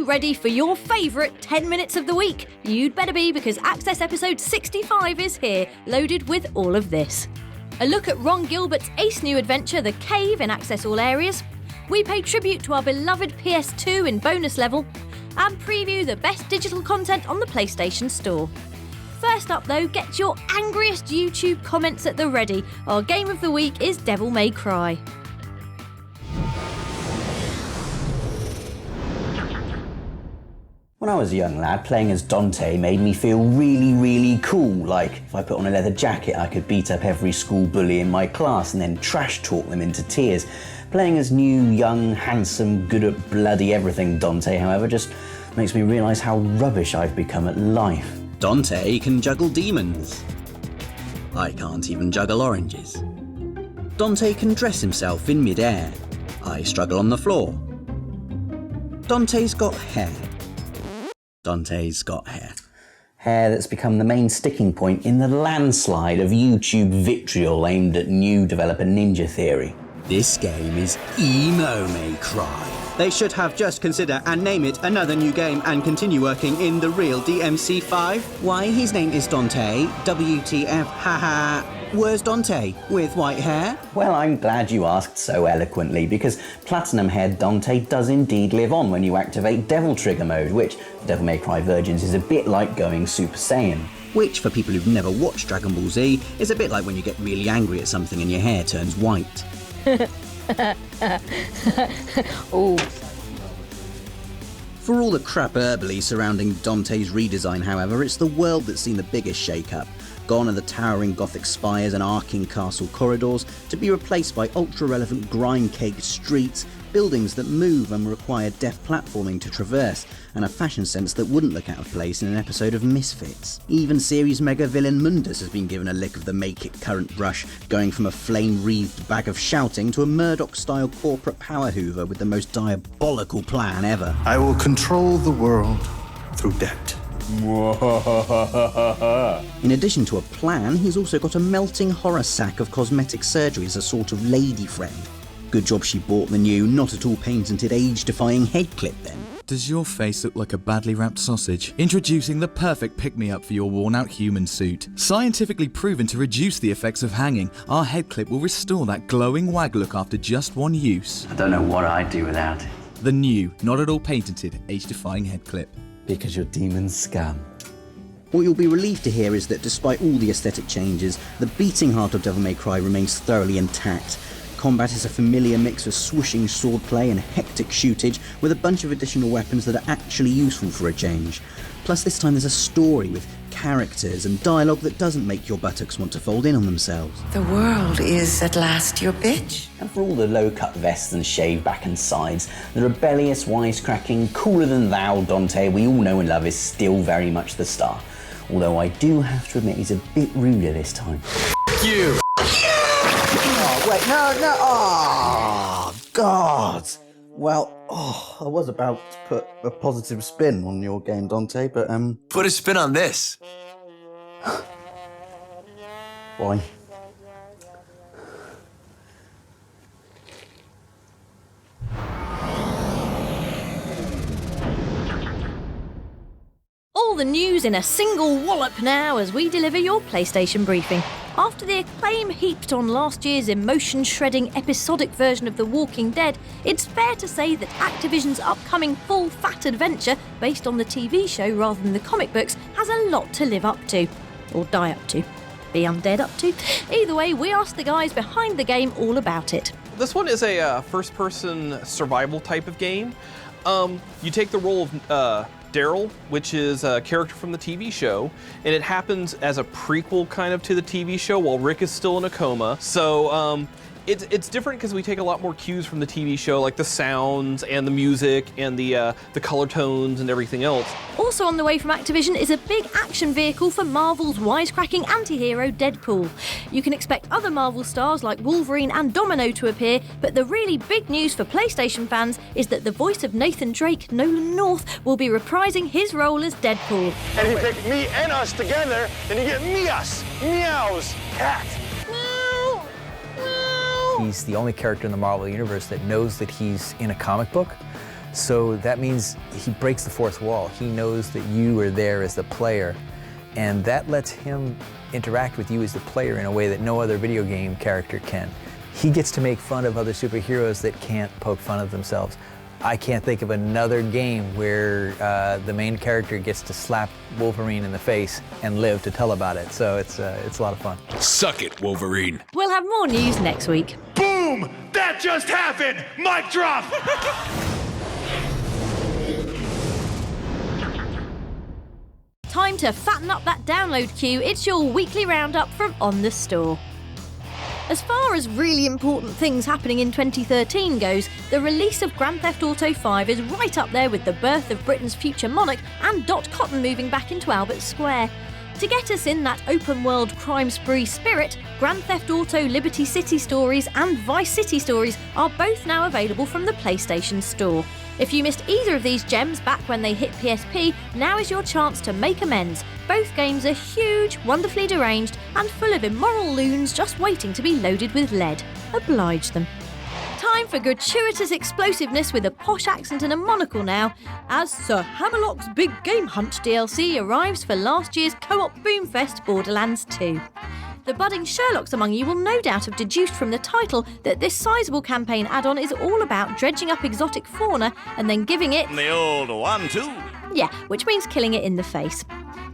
ready for your favourite 10 minutes of the week? You'd better be, because Access episode 65 is here, loaded with all of this. A look at Ron Gilbert's ace new adventure, The Cave, in Access All Areas. We pay tribute to our beloved PS2 in bonus level, and preview the best digital content on the PlayStation Store. First up though, get your angriest YouTube comments at the ready. Our game of the week is Devil May Cry. When I was a young lad, playing as Dante made me feel really cool. Like, if I put on a leather jacket, I could beat up every school bully in my class and then trash talk them into tears. Playing as new, young, handsome, good at bloody everything Dante, however, just makes me realise how rubbish I've become at life. Dante can juggle demons. I can't even juggle oranges. Dante can dress himself in mid-air. I struggle on the floor. Dante's got hair. Dante's got hair. Hair that's become the main sticking point in the landslide of YouTube vitriol aimed at new developer Ninja Theory. This game is Emo May Cry. They should have just consider and name it another new game and continue working in the real DMC5. Why, his name is Dante. WTF, haha. Where's Dante? With white hair? Well, I'm glad you asked so eloquently, because Platinum Head Dante does indeed live on when you activate Devil Trigger mode, which, Devil May Cry Virgins, is a bit like going Super Saiyan. Which, for people who've never watched Dragon Ball Z, is a bit like when you get really angry at something and your hair turns white. Ooh. For all the crap-erbly surrounding Dante's redesign, however, it's the world that's seen the biggest shake-up. Gone are the towering Gothic spires and arcing castle corridors, to be replaced by ultra-relevant grind-caked streets, buildings that move and require deft platforming to traverse, and a fashion sense that wouldn't look out of place in an episode of Misfits. Even series mega villain Mundus has been given a lick of the make-it current brush, going from a flame-wreathed bag of shouting to a Murdoch-style corporate power hoover with the most diabolical plan ever. I will control the world through debt. In addition to a plan, he's also got a melting horror sack of cosmetic surgery as a sort of lady friend. Good job she bought the new, not at all patented, age-defying head clip then. Does your face look like a badly wrapped sausage? Introducing the perfect pick-me-up for your worn-out human suit. Scientifically proven to reduce the effects of hanging, our head clip will restore that glowing wag look after just one use. I don't know what I'd do without it. The new, not at all patented, age-defying head clip. Because you're demon scum. What you'll be relieved to hear is that despite all the aesthetic changes, the beating heart of Devil May Cry remains thoroughly intact. Combat is a familiar mix of swooshing swordplay and hectic shootage, with a bunch of additional weapons that are actually useful for a change. Plus this time there's a story with characters and dialogue that doesn't make your buttocks want to fold in on themselves. The world is at last your bitch. And for all the low-cut vests and shaved back and sides, the rebellious, wisecracking, cooler-than-thou Dante we all know and love is still very much the star. Although I do have to admit he's a bit ruder this time. You! Oh, wait, no, oh, God. Well, I was about to put a positive spin on your game, Dante, but, Put a spin on this. Why? All the news in a single wallop now as we deliver your PlayStation briefing. After the acclaim heaped on last year's emotion-shredding episodic version of The Walking Dead, it's fair to say that Activision's upcoming full-fat adventure, based on the TV show rather than the comic books, has a lot to live up to. Or die up to. Be undead up to. Either way, we asked the guys behind the game all about it. This one is a first-person survival type of game. You take the role of Daryl, which is a character from the TV show, and it happens as a prequel kind of to the TV show while Rick is still in a coma. So it's different because we take a lot more cues from the TV show, like the sounds and the music and the color tones and everything else. Also on the way from Activision is a big action vehicle for Marvel's wisecracking anti-hero Deadpool. You can expect other Marvel stars like Wolverine and Domino to appear, but the really big news for PlayStation fans is that the voice of Nathan Drake, Nolan North, will be reprising his role as Deadpool. And if you pick me and us together, then you get me-us, meows, cat. He's the only character in the Marvel Universe that knows that he's in a comic book. So that means he breaks the fourth wall. He knows that you are there as the player, and that lets him interact with you as the player in a way that no other video game character can. He gets to make fun of other superheroes that can't poke fun of themselves. I can't think of another game where the main character gets to slap Wolverine in the face and live to tell about it. So it's a lot of fun. Suck it, Wolverine. We'll have more news next week. Boom! That just happened! Mic drop! Time to fatten up that download queue. It's your weekly roundup from On The Store. As far as really important things happening in 2013 goes, the release of Grand Theft Auto 5 is right up there with the birth of Britain's future monarch and Dot Cotton moving back into Albert Square. To get us in that open-world crime spree spirit, Grand Theft Auto Liberty City Stories and Vice City Stories are both now available from the PlayStation Store. If you missed either of these gems back when they hit PSP, now is your chance to make amends. Both games are huge, wonderfully deranged, and full of immoral loons just waiting to be loaded with lead. Oblige them. Time for gratuitous explosiveness with a posh accent and a monocle now, as Sir Hammerlock's Big Game Hunt DLC arrives for last year's co-op boomfest Borderlands 2. The budding Sherlocks among you will no doubt have deduced from the title that this sizable campaign add-on is all about dredging up exotic fauna and then giving it The old 1-2. Yeah, which means killing it in the face.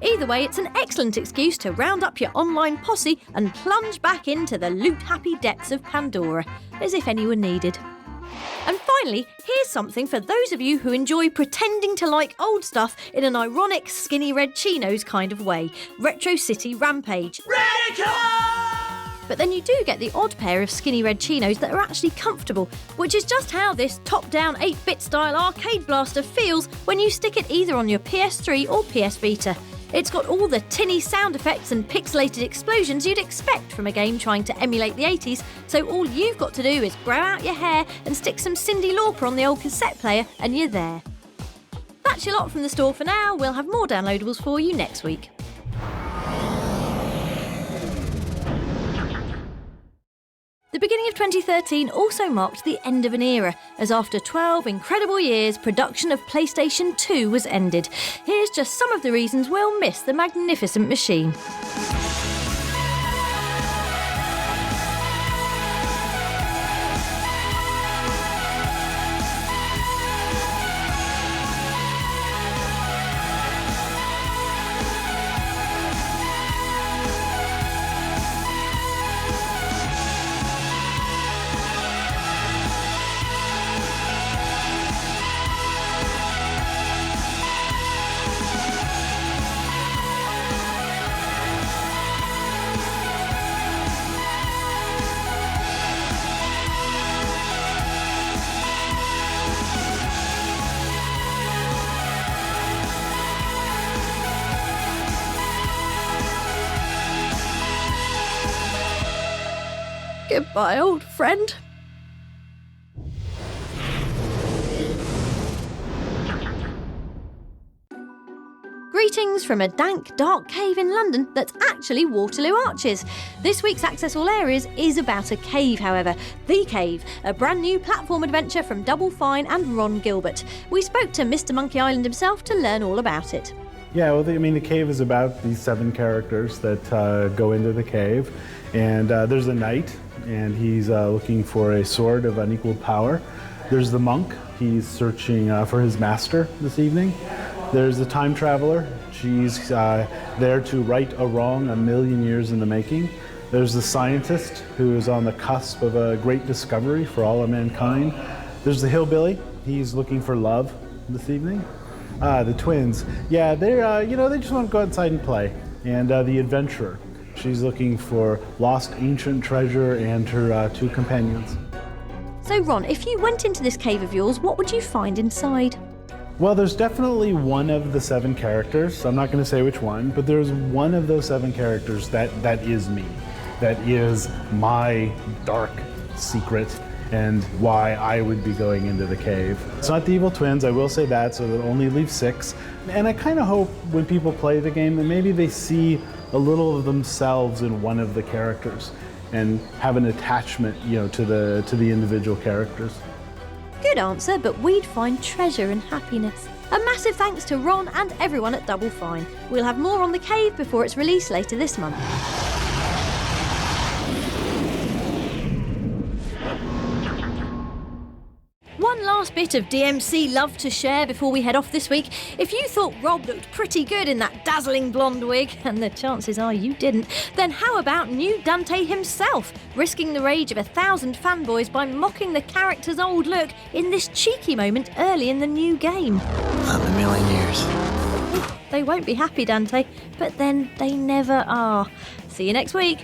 Either way, it's an excellent excuse to round up your online posse and plunge back into the loot-happy depths of Pandora, as if any were needed. And finally, here's something for those of you who enjoy pretending to like old stuff in an ironic skinny red chinos kind of way. Retro City Rampage. Radical! But then you do get the odd pair of skinny red chinos that are actually comfortable, which is just how this top-down 8-bit style arcade blaster feels when you stick it either on your PS3 or PS Vita. It's got all the tinny sound effects and pixelated explosions you'd expect from a game trying to emulate the 80s, so all you've got to do is grow out your hair and stick some Cyndi Lauper on the old cassette player and you're there. That's your lot from the store for now. We'll have more downloadables for you next week. The beginning of 2013 also marked the end of an era, as after 12 incredible years, production of PlayStation 2 was ended. Here's just some of the reasons we'll miss the magnificent machine. Goodbye, old friend. Greetings from a dank, dark cave in London that's actually Waterloo Arches. This week's Access All Areas is about a cave, however. The Cave, a brand new platform adventure from Double Fine and Ron Gilbert. We spoke to Mr. Monkey Island himself to learn all about it. Yeah, well, the cave is about these 7 characters that go into the cave. And there's a knight, and he's looking for a sword of unequaled power. There's the monk. He's searching for his master this evening. There's the time traveler. She's there to right a wrong 1,000,000 years in the making. There's the scientist, who is on the cusp of a great discovery for all of mankind. There's the hillbilly. He's looking for love this evening. The twins. Yeah, they're they just want to go outside and play. And the adventurer. She's looking for lost ancient treasure and her 2 companions. So Ron, if you went into this cave of yours, what would you find inside? Well, there's definitely one of the 7 characters. I'm not going to say which one, but there's one of those 7 characters that is me. That is my dark secret and why I would be going into the cave. It's not the evil twins, I will say that, so that only leaves 6. And I kind of hope when people play the game that maybe they see a little of themselves in one of the characters and have an attachment, to the individual characters. good answer, but we'd find treasure and happiness. A massive thanks to Ron and everyone at Double Fine. We'll have more on the cave before it's released later this month. One last bit of DMC love to share before we head off this week. If you thought Rob looked pretty good in that dazzling blonde wig, and the chances are you didn't, then how about new Dante himself, risking the rage of 1,000 fanboys by mocking the character's old look in this cheeky moment early in the new game? Not in a million years. They won't be happy, Dante, but then they never are. See you next week.